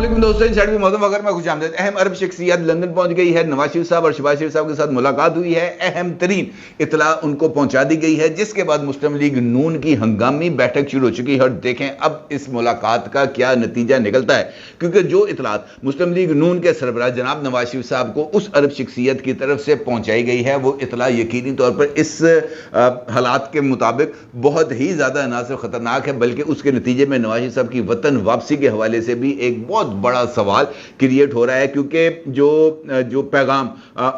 अस्सलाम दोस्तों, मौसम वगैरह में खुश आमदीद। अहम अरब शख्सियत लंदन पहुंच गई है। नवाज शरीफ साहब और शहबाज शरीफ साहब के साथ मुलाकात हुई है। अहम तरीन इतला उनको पहुंचा दी गई है, जिसके बाद मुस्लिम लीग नून की हंगामी बैठक शुरू हो चुकी है। और देखें अब इस मुलाकात का क्या नतीजा निकलता है, क्योंकि जो इतलात मुस्लिम लीग नून के सरबराह जनाब नवाज शरीफ साहब को उस अरब शख्सियत की तरफ से पहुंचाई गई है, वो इतला यकीनी तौर पर इस हालात के मुताबिक बहुत ही ज़्यादा ना सिर्फ ख़तरनाक है, बल्कि उसके नतीजे में नवाज शरीफ साहब की वतन वापसी के हवाले से भी एक बहुत बड़ा सवाल क्रिएट हो रहा है। क्योंकि जो पैगाम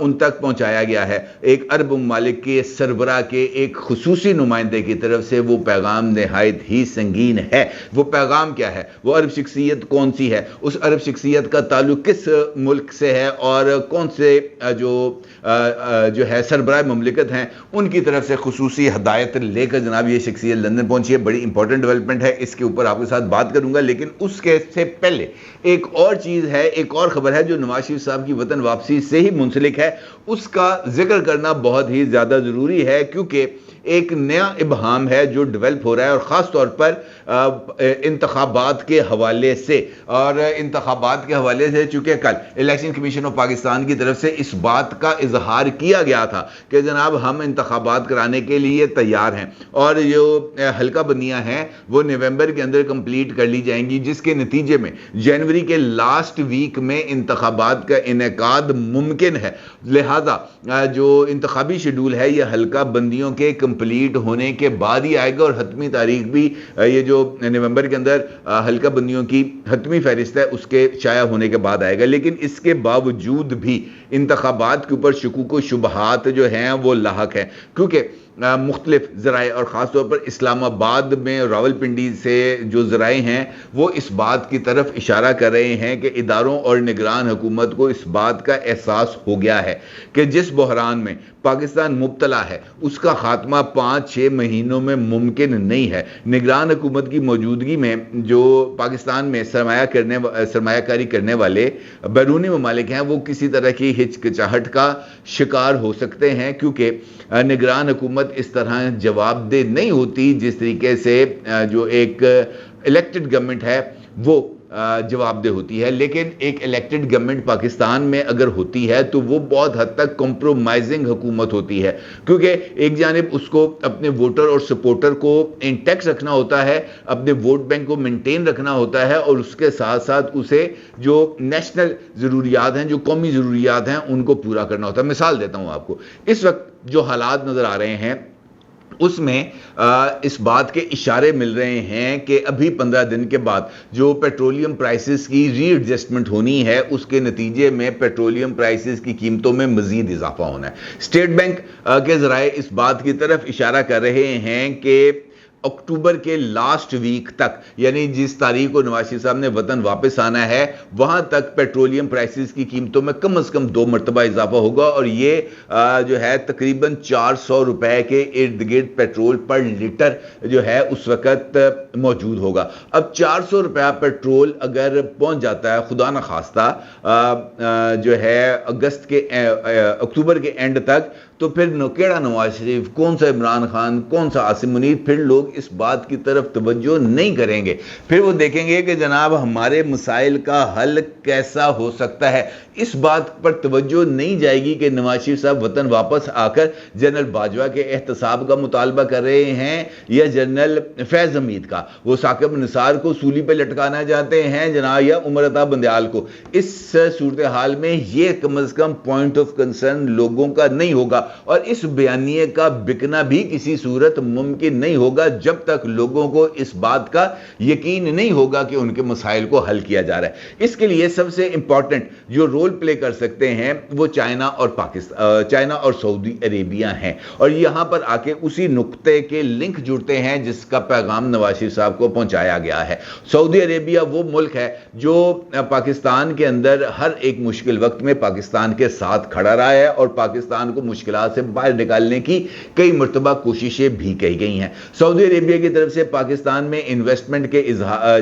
उन तक पहुंचाया गया है एक अरब ममालिक के सरबराह के एक खुसूसी नुमाइंदे की तरफ से, वो पैगाम नहायत ही संगीन है। वो पैगाम क्या है, वो अरब शख्सियत कौन सी है, उस अरब शख्सियत का ताल्लुक किस मुल्क से है, और कौन से जो है सरबराह ममलिकत हैं उनकी तरफ से खुसूसी हदायत लेकर जनाब ये शख्सियत लंदन पहुंची है। बड़ी इंपॉर्टेंट डेवलपमेंट है, इसके ऊपर आपके साथ बात करूंगा। लेकिन उसके से पहले एक और चीज़ है, एक और ख़बर है जो नवाज शरीफ साहब की वतन वापसी से ही मुंसलिक है, उसका जिक्र करना बहुत ही ज़्यादा ज़रूरी है। क्योंकि एक नया इबहाम है जो डेवलप हो रहा है, और ख़ास तौर पर इंतखाबात के हवाले से, और इंतखाबात के हवाले से चूँकि कल इलेक्शन कमीशन ऑफ पाकिस्तान की तरफ से इस बात का इजहार किया गया था कि जनाब हम इंतखाबात कराने के लिए तैयार हैं, और जो हल्का बंदियाँ हैं वो नवंबर के अंदर कंप्लीट कर ली जाएंगी, जिसके नतीजे में जनवरी के लास्ट वीक में इंतखाबात का इनेकाद मुमकिन है। लिहाजा जो इंतखाबी शेड्यूल है ये हल्का बंदियों के कंप्लीट होने के बाद ही आएगा, और हतमी तारीख भी ये जो नवंबर के अंदर हल्का बंदियों की हतमी फहरिस्त है उसके शाया होने के बाद आएगा। लेकिन इसके बावजूद भी इंतखाबात के ऊपर शुकूक व शुबहात जो हैं वो लाहक हैं, क्योंकि मुख्तलिफ ज़राए और ख़ास तौर पर इस्लामाबाद में रावलपिंडी से जो ज़राए हैं वो इस बात की तरफ इशारा कर रहे हैं कि इदारों और निगरान हुकूमत को इस बात का एहसास हो गया है कि जिस बहरान में पाकिस्तान मुब्तला है उसका खात्मा 5-6 महीनों में मुमकिन नहीं है। निगरान हुकूमत की मौजूदगी में जो पाकिस्तान में सरमायाकारी करने वाले बैरूनी ममालिक हैं वो किसी तरह की हिचकिचाहट का शिकार हो सकते हैं, क्योंकि निगरान हुकूमत इस तरह जवाबदेह नहीं होती जिस तरीके से जो एक इलेक्टेड गवर्नमेंट है वो जवाबदेह होती है। लेकिन एक इलेक्टेड गवर्नमेंट पाकिस्तान में अगर होती है तो वो बहुत हद तक कॉम्प्रोमाइजिंग हुकूमत होती है, क्योंकि एक जानिब उसको अपने वोटर और सपोर्टर को इंटैक्ट रखना होता है, अपने वोट बैंक को मेंटेन रखना होता है, और उसके साथ साथ उसे जो नेशनल ज़रूरियात हैं, जो कौमी ज़रूरियात हैं, उनको पूरा करना होता है। मिसाल देता हूँ आपको, इस वक्त जो हालात नज़र आ रहे हैं उसमें इस बात के इशारे मिल रहे हैं कि अभी 15 दिन के बाद जो पेट्रोलियम प्राइसेस की रीएडजस्टमेंट होनी है उसके नतीजे में पेट्रोलियम प्राइसेस की कीमतों में मजीद इजाफा होना है। स्टेट बैंक के ज़राए इस बात की तरफ इशारा कर रहे हैं कि अक्टूबर के लास्ट वीक तक, यानी जिस तारीख को नवाज शरीफ साहब ने वतन वापस आना है वहां तक पेट्रोलियम प्राइसेस की कीमतों में कम से कम 2 मरतबा इजाफा होगा, और ये जो है तकरीबन 400 रुपए के इर्द गिर्द पेट्रोल पर लीटर जो है उस वक़्त मौजूद होगा। अब 400 रुपया पेट्रोल अगर पहुंच जाता है खुदा न खास्ता जो है अक्टूबर के एंड तक, तो फिर केड़ा नवाज शरीफ, कौन सा इमरान खान, कौन सा आसिम मुनीर, फिर लोग इस बात की तरफ तवज्जो नहीं करेंगे। फिर वो देखेंगे कि जनाब हमारे मसाइल का हल कैसा हो सकता है। इस बात पर तवज्जो नहीं जाएगी कि नवाज शरीफ साहब वतन वापस आकर जनरल बाजवा के एहतसाब का मुतालबा कर रहे हैं या जनरल फैज़ हमीद का, वो साकिब निसार को सूली पे लटकाना चाहते हैं जनाब, या उमर अता बंदयाल को। इस सूरत हाल में ये कम अज़ कम पॉइंट ऑफ कंसर्न लोगों का नहीं होगा, और इस बयानिए का बिकना भी किसी सूरत मुमकिन नहीं होगा जब तक लोगों को इस बात का यकीन नहीं होगा कि उनके मसाइल को हल किया जा रहा है। इसके लिए सबसे इंपॉर्टेंट जो रोल प्ले कर सकते हैं वो चाइना और सऊदी अरेबिया हैं, और यहां पर आके उसी नुक्ते के लिंक जुड़ते हैं जिसका पैगाम नवाज शरीफ साहब को पहुंचाया गया है। सऊदी अरेबिया वो मुल्क है जो पाकिस्तान के अंदर हर एक मुश्किल वक्त में पाकिस्तान के साथ खड़ा रहा है और पाकिस्तान को मुश्किल मुश्किलात से बाहर निकालने की कई मरतबा कोशिशें भी की गई हैं। सऊदी अरेबिया की तरफ से पाकिस्तान में इन्वेस्टमेंट के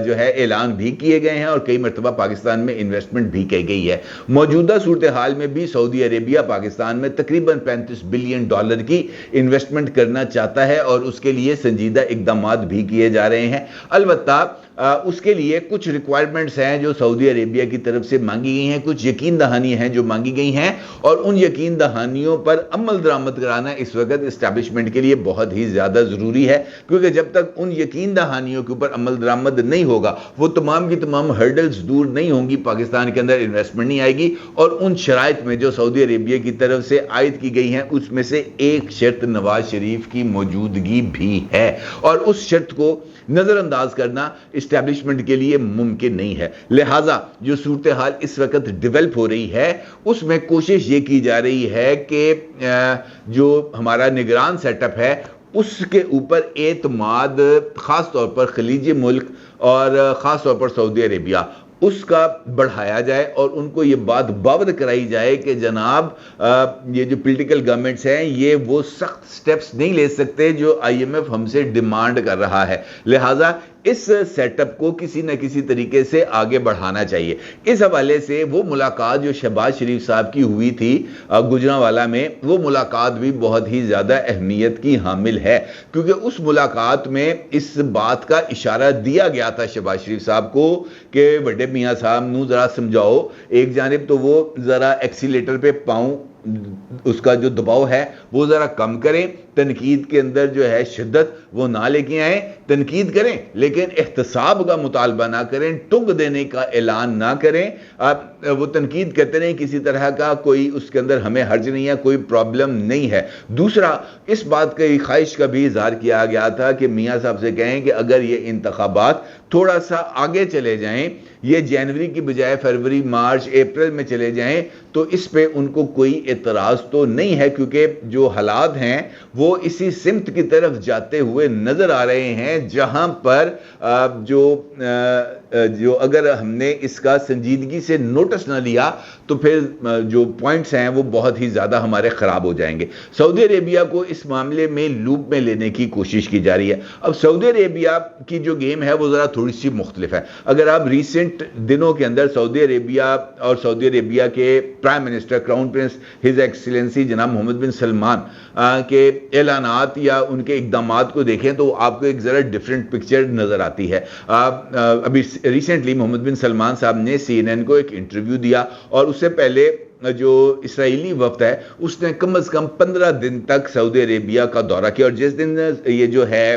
जो है ऐलान भी किए गए हैं और कई मरतबा पाकिस्तान में इन्वेस्टमेंट भी की गई है। मौजूदा सूरत हाल में भी सऊदी अरेबिया पाकिस्तान में तकरीबन $35 बिलियन की इन्वेस्टमेंट करना चाहता है और उसके लिए संजीदा इकदामात भी किए जा रहे हैं। अलबत्ता उसके लिए कुछ रिक्वायरमेंट्स हैं जो सऊदी अरेबिया की तरफ से मांगी गई हैं, कुछ यकीन दहानी हैं जो मांगी गई हैं और उन यकीन दहानियों पर अमल दरामद कराना इस वक्त इस्टेब्लिशमेंट के लिए बहुत ही ज़्यादा ज़रूरी है, क्योंकि जब तक उन यकीन दहानियों के ऊपर अमल दरामद नहीं होगा, वो तमाम की तमाम हर्डल्स दूर नहीं होंगी, पाकिस्तान के अंदर इन्वेस्टमेंट नहीं आएगी। और उन शराइत में जो सऊदी अरेबिया की तरफ से आयद की गई हैं उसमें से एक शर्त नवाज शरीफ की मौजूदगी भी है और उस शर्त को नज़रअंदाज करना इस्टेब्लिशमेंट के लिए मुमकिन नहीं है। लिहाजा जो सूरत हाल इस वक्त डेवलप हो रही है उसमें कोशिश ये की जा रही है कि जो हमारा निगरान सेटअप है उसके ऊपर एतमाद ख़ास तौर पर खलीजी मुल्क और ख़ास तौर पर सऊदी अरेबिया उसका बढ़ाया जाए और उनको ये बात बावर कराई जाए कि जनाब ये जो पॉलिटिकल गवर्नमेंट्स हैं ये वो सख्त स्टेप्स नहीं ले सकते जो IMF हमसे डिमांड कर रहा है। लिहाजा इस सेटअप को किसी न किसी तरीके से आगे बढ़ाना चाहिए। इस हवाले से वो मुलाकात जो शहबाज शरीफ साहब की हुई थी गुजरांवाला में, वो मुलाकात भी बहुत ही ज़्यादा अहमियत की हामिल है, क्योंकि उस मुलाकात में इस बात का इशारा दिया गया था शहबाज शरीफ साहब को कि बड़े मियाँ साहब नू ज़रा समझाओ, एक जानिब तो वो ज़रा एक्सीलेटर पे पाँव उसका जो दबाव है वो ज़रा कम करें, तनकीद के अंदर जो है शिद्दत वो ना लेके आए, तनकीद करें लेकिन एहतसाब का मुतालबा ना करें, टुंग देने का ऐलान ना करें। आप वो तनकीद करते रहें, किसी तरह का कोई उसके अंदर हमें हर्ज नहीं है, कोई प्रॉब्लम नहीं है। दूसरा, इस बात की ख्वाहिश का भी इजहार किया गया था कि मियाँ साहब से कहें कि अगर ये इंतखाबात थोड़ा सा आगे चले जाएं, ये जनवरी की बजाय फरवरी, मार्च, अप्रैल में चले जाएं, तो इस पे उनको कोई एतराज़ तो नहीं है, क्योंकि जो हालात हैं वो इसी सिमत की तरफ जाते हुए नज़र आ रहे हैं जहां पर जो अगर हमने इसका संजीदगी से नोटिस ना लिया तो फिर जो पॉइंट्स हैं वो बहुत ही ज़्यादा हमारे ख़राब हो जाएंगे। सऊदी अरेबिया को इस मामले में लूप में लेने की कोशिश की जा रही है। अब सऊदी अरेबिया की जो गेम है वो ज़रा थोड़ी सी मुख्तलिफ है। अगर आप रिसेंट दिनों के अंदर सऊदी अरेबिया और सऊदी अरेबिया के prime minister crown Prince his excellency जनाब मोहम्मद बिन सलमान के ऐलानात या उनके इक़दामात को देखें तो आपको एक ज़रा डिफरेंट पिक्चर नज़र आती है। अभी रिसेंटली मोहम्मद बिन सलमान साहब ने CNN को एक इंटरव्यू दिया और उससे पहले जो इसराइली वफ्द है उसने कम से कम 15 दिन तक सऊदी अरेबिया का दौरा किया और जिस दिन ये जो है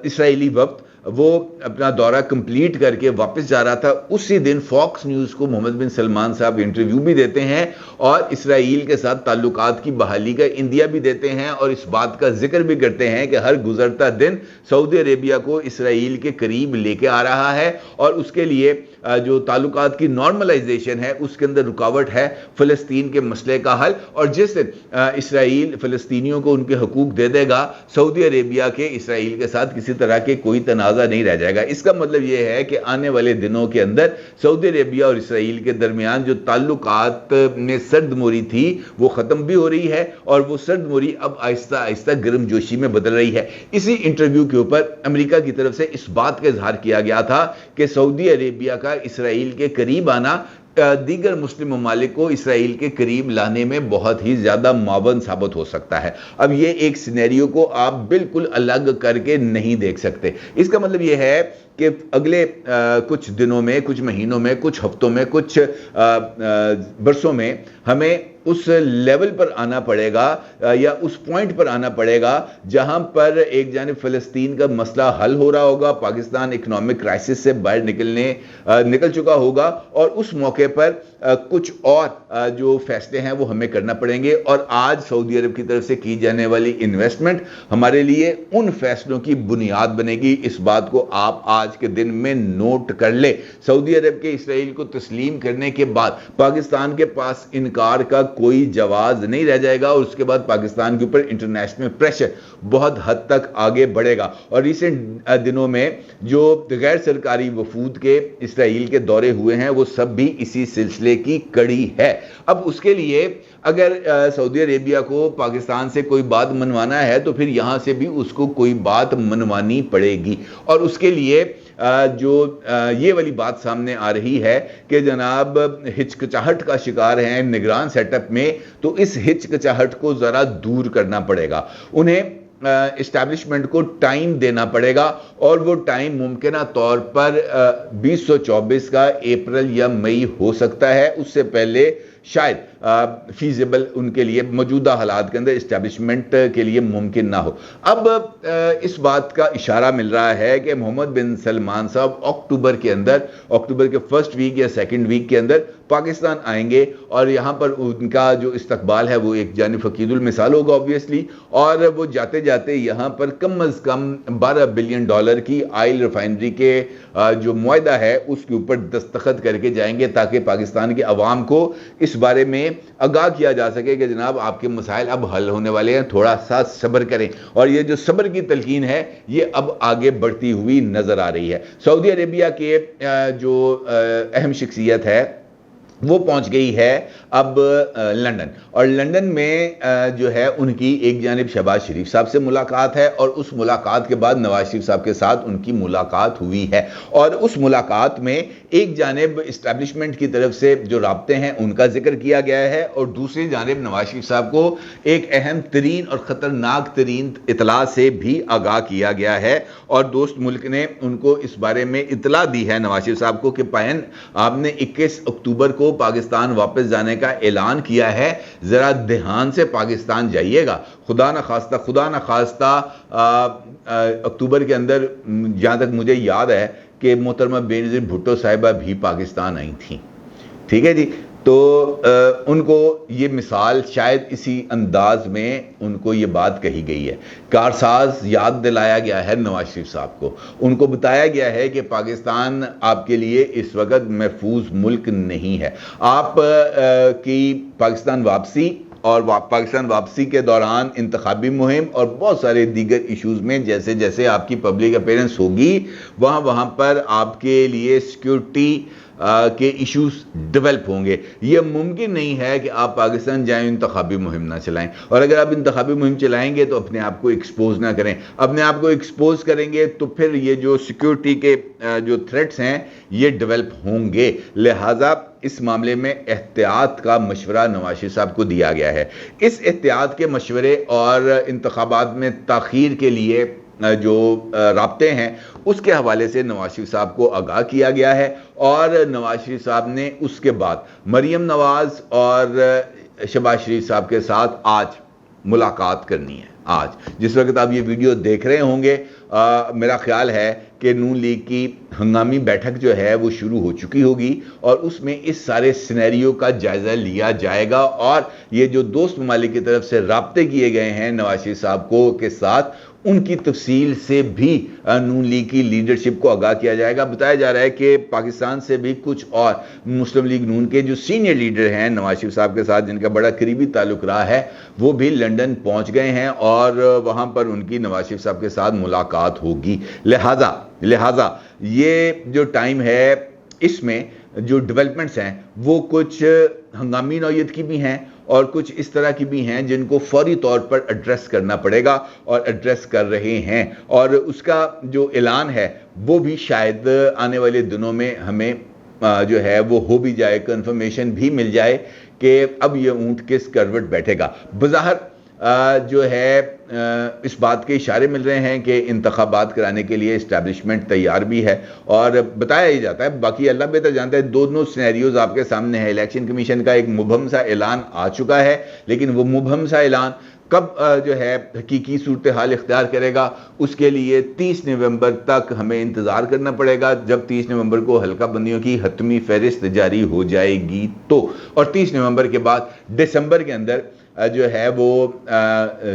इसराइली वफ्द वो अपना दौरा कंप्लीट करके वापस जा रहा था, उसी दिन फॉक्स न्यूज़ को मोहम्मद बिन सलमान साहब इंटरव्यू भी देते हैं और इसराइल के साथ ताल्लुकात की बहाली का इंदिया भी देते हैं और इस बात का जिक्र भी करते हैं कि हर गुजरता दिन सऊदी अरेबिया को इसराइल के करीब लेके आ रहा है और उसके लिए जो ताल्लुकात की नॉर्मलाइजेशन है उसके अंदर रुकावट है फ़लस्तीन के मसले का हल। और जिस इसराइल फ़लस्तीनियों को उनके हकूक़ दे देगा, सऊदी अरेबिया के इसराइल के साथ किसी तरह के कोई तनाज़ा नहीं रह जाएगा। इसका मतलब ये है कि आने वाले दिनों के अंदर सऊदी अरेबिया और इसराइल के दरमियान जो ताल्लुकात में सर्दमोरी थी वो ख़त्म भी हो रही है और वो सर्दमोरी अब आहिस्ता आहिस्ता गर्मजोशी में बदल रही है। इसी इंटरव्यू के ऊपर अमेरिका की तरफ से इस बात का इजहार किया गया था कि सऊदी अरेबिया का इसराइल के करीब आना दीगर मुस्लिम ममालिक को इसराइल के करीब लाने में बहुत ही ज़्यादा मावन साबित हो सकता है। अब ये एक सिनेरियो को आप बिल्कुल अलग करके नहीं देख सकते। इसका मतलब ये है कि अगले कुछ दिनों में, कुछ महीनों में, कुछ हफ्तों में, कुछ बरसों में हमें उस लेवल पर आना पड़ेगा या उस पॉइंट पर आना पड़ेगा जहां पर एक जानिब फ़लस्तीन का मसला हल हो रहा होगा, पाकिस्तान इकोनॉमिक क्राइसिस से बाहर निकल चुका होगा और उस मौके पर कुछ और जो फैसले हैं वो हमें करना पड़ेंगे। और आज सऊदी अरब की तरफ से की जाने वाली इन्वेस्टमेंट हमारे लिए उन फैसलों की बुनियाद बनेगी। इस बात को आप आज के दिन में नोट कर ले। सऊदी अरब के इसराइल को तस्लीम करने के बाद पाकिस्तान के पास इनकार का कोई जवाब नहीं रह जाएगा और उसके बाद पाकिस्तान के ऊपर इंटरनेशनल प्रेशर बहुत हद तक आगे बढ़ेगा। और रिसेंट दिनों में जो गैर सरकारी वफूद के इसराइल के दौरे हुए हैं वो सब भी इसी सिलसिले مسئلے کی کڑی ہے۔ اب اس کے لیے اگر سعودی عربیہ کو پاکستان سے کوئی بات منوانا ہے تو پھر یہاں سے بھی اس کو کوئی بات منوانی پڑے گی، اور اس کے لیے جو یہ والی بات سامنے آ رہی ہے کہ جناب ہچکچاہٹ کا شکار ہیں نگران سیٹ اپ میں، تو اس ہچکچاہٹ کو ذرا دور کرنا پڑے گا، انہیں اسٹیبلشمنٹ کو ٹائم دینا پڑے گا، اور وہ ٹائم ممکنہ طور پر 2024 کا اپریل یا مئی ہو سکتا ہے، اس سے پہلے شاید فیزیبل ان کے لیے موجودہ حالات کے اندر اسٹیبلشمنٹ کے لیے ممکن نہ ہو۔ اب اس بات کا اشارہ مل رہا ہے کہ محمد بن سلمان صاحب اکتوبر کے فرسٹ ویک یا سیکنڈ ویک کے اندر پاکستان آئیں گے، اور یہاں پر ان کا جو استقبال ہے وہ ایک جانب فقید المثال ہوگا اوبویسلی، اور وہ جاتے جاتے یہاں پر کم از کم $12 بلین کی آئل ریفائنری کے جو معاہدہ ہے اس کے اوپر دستخط کر کے جائیں گے، تاکہ پاکستان کے عوام کو اس بارے میں آگاہ کیا جا سکے کہ جناب آپ کے مسائل اب حل ہونے والے ہیں، تھوڑا سا صبر کریں، اور یہ جو صبر کی تلقین ہے یہ اب آگے بڑھتی ہوئی نظر آ رہی ہے۔ سعودی عربیہ کے جو اہم شخصیت ہے وہ پہنچ گئی ہے اب لندن، اور لندن میں جو ہے ان کی ایک جانب شہباز شریف صاحب سے ملاقات ہے، اور اس ملاقات کے بعد نواز شریف صاحب کے ساتھ ان کی ملاقات ہوئی ہے، اور اس ملاقات میں ایک جانب اسٹیبلشمنٹ کی طرف سے جو رابطے ہیں ان کا ذکر کیا گیا ہے، اور دوسری جانب نواز شریف صاحب کو ایک اہم ترین اور خطرناک ترین اطلاع سے بھی آگاہ کیا گیا ہے، اور دوست ملک نے ان کو اس بارے میں اطلاع دی ہے نواز شریف صاحب کو کہ پائن آپ نے 21 اکتوبر کو پاکستان واپس جانے کا اعلان کیا ہے، ذرا دھیان سے پاکستان جائیے گا، خدا نہ خواستہ اکتوبر کے اندر جہاں تک مجھے یاد ہے کہ محترمہ بینظیر بھٹو صاحبہ بھی پاکستان آئی تھیں، ٹھیک ہے جی، تو ان کو یہ مثال شاید اسی انداز میں ان کو یہ بات کہی گئی ہے، کارساز یاد دلایا گیا ہے نواز شریف صاحب کو، ان کو بتایا گیا ہے کہ پاکستان آپ کے لیے اس وقت محفوظ ملک نہیں ہے، آپ کی پاکستان واپسی اور پاکستان واپسی کے دوران انتخابی مہم اور بہت سارے دیگر ایشوز میں جیسے جیسے آپ کی پبلک اپیرنس ہوگی وہاں پر آپ کے لیے سیکیورٹی کے ایشوز ڈیولپ ہوں گے، یہ ممکن نہیں ہے کہ آپ پاکستان جائیں انتخابی مہم نہ چلائیں، اور اگر آپ انتخابی مہم چلائیں گے تو اپنے آپ کو ایکسپوز نہ کریں، اپنے آپ کو ایکسپوز کریں گے تو پھر یہ جو سیکیورٹی کے جو تھریٹس ہیں یہ ڈیولپ ہوں گے، لہٰذا اس معاملے میں احتیاط کا مشورہ نواز شریف صاحب کو دیا گیا ہے۔ اس احتیاط کے مشورے اور انتخابات میں تاخیر کے لیے جو رابطے ہیں اس کے حوالے سے نواز شریف صاحب کو آگاہ کیا گیا ہے، اور نواز شریف صاحب نے اس کے بعد مریم نواز اور شہباز شریف صاحب کے ساتھ آج ملاقات کرنی ہے۔ آج جس وقت آپ یہ ویڈیو دیکھ رہے ہوں گے میرا خیال ہے کہ نون لیگ کی ہنگامی بیٹھک جو ہے وہ شروع ہو چکی ہوگی، اور اس میں اس سارے سینیریو کا جائزہ لیا جائے گا، اور یہ جو دوست ممالک کی طرف سے رابطے کیے گئے ہیں نواز شریف صاحب کو کے ساتھ ان کی تفصیل سے بھی نون لیگ کی لیڈرشپ کو آگاہ کیا جائے گا۔ بتایا جا رہا ہے کہ پاکستان سے بھی کچھ اور مسلم لیگ نون کے جو سینئر لیڈر ہیں نواز شریف صاحب کے ساتھ جن کا بڑا قریبی تعلق رہا ہے وہ بھی لندن پہنچ گئے ہیں، اور وہاں پر ان کی نواز شریف صاحب کے ساتھ ملاقات ہوگی، لہٰذا یہ جو ٹائم ہے اس میں جو ڈیولپمنٹس ہیں وہ کچھ ہنگامی نوعیت کی بھی ہیں اور کچھ اس طرح کی بھی ہیں جن کو فوری طور پر ایڈریس کرنا پڑے گا، اور ایڈریس کر رہے ہیں، اور اس کا جو اعلان ہے وہ بھی شاید آنے والے دنوں میں ہمیں جو ہے وہ ہو بھی جائے، کنفرمیشن بھی مل جائے کہ اب یہ اونٹ کس کروٹ بیٹھے گا۔ بظاہر جو ہے اس بات کے اشارے مل رہے ہیں کہ انتخابات کرانے کے لیے اسٹیبلشمنٹ تیار بھی ہے، اور بتایا ہی جاتا ہے، باقی اللہ بہتر جانتا ہے، دونوں سینیریوز آپ کے سامنے ہے۔ الیکشن کمیشن کا ایک مبہم سا اعلان آ چکا ہے، لیکن وہ مبہم سا اعلان کب جو ہے حقیقی صورتحال اختیار کرے گا اس کے لیے 30 نومبر تک ہمیں انتظار کرنا پڑے گا، جب 30 نومبر کو حلقہ بندیوں کی حتمی فہرست جاری ہو جائے گی تو، اور 30 نومبر کے بعد دسمبر کے اندر جو ہے وہ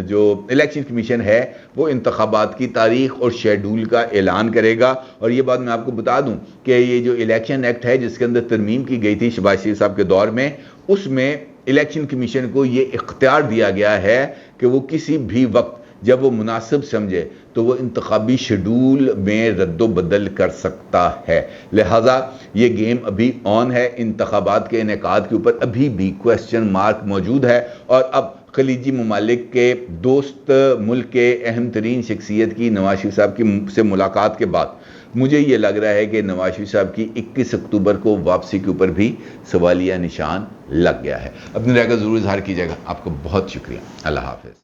جو الیکشن کمیشن ہے وہ انتخابات کی تاریخ اور شیڈول کا اعلان کرے گا۔ اور یہ بات میں آپ کو بتا دوں کہ یہ جو الیکشن ایکٹ ہے جس کے اندر ترمیم کی گئی تھی شہباز شریف صاحب کے دور میں، اس میں الیکشن کمیشن کو یہ اختیار دیا گیا ہے کہ وہ کسی بھی وقت جب وہ مناسب سمجھے تو وہ انتخابی شیڈول میں رد و بدل کر سکتا ہے. لہٰذا یہ گیم ابھی آن ہے. انتخابات کے انعقاد کے اوپر ابھی بھی کوسچن مارک موجود ہے، اور اب خلیجی ممالک کے دوست ملک کے اہم ترین شخصیت کی نواز شریف صاحب سے ملاقات کے بعد مجھے یہ لگ رہا ہے کہ نواز شریف صاحب کی 21 اکتوبر کو واپسی کے اوپر بھی سوالیہ نشان لگ گیا ہے. اپنی رائے کا ضرور اظہار کیجیے گا. آپ کو بہت شکریہ. اللہ حافظ.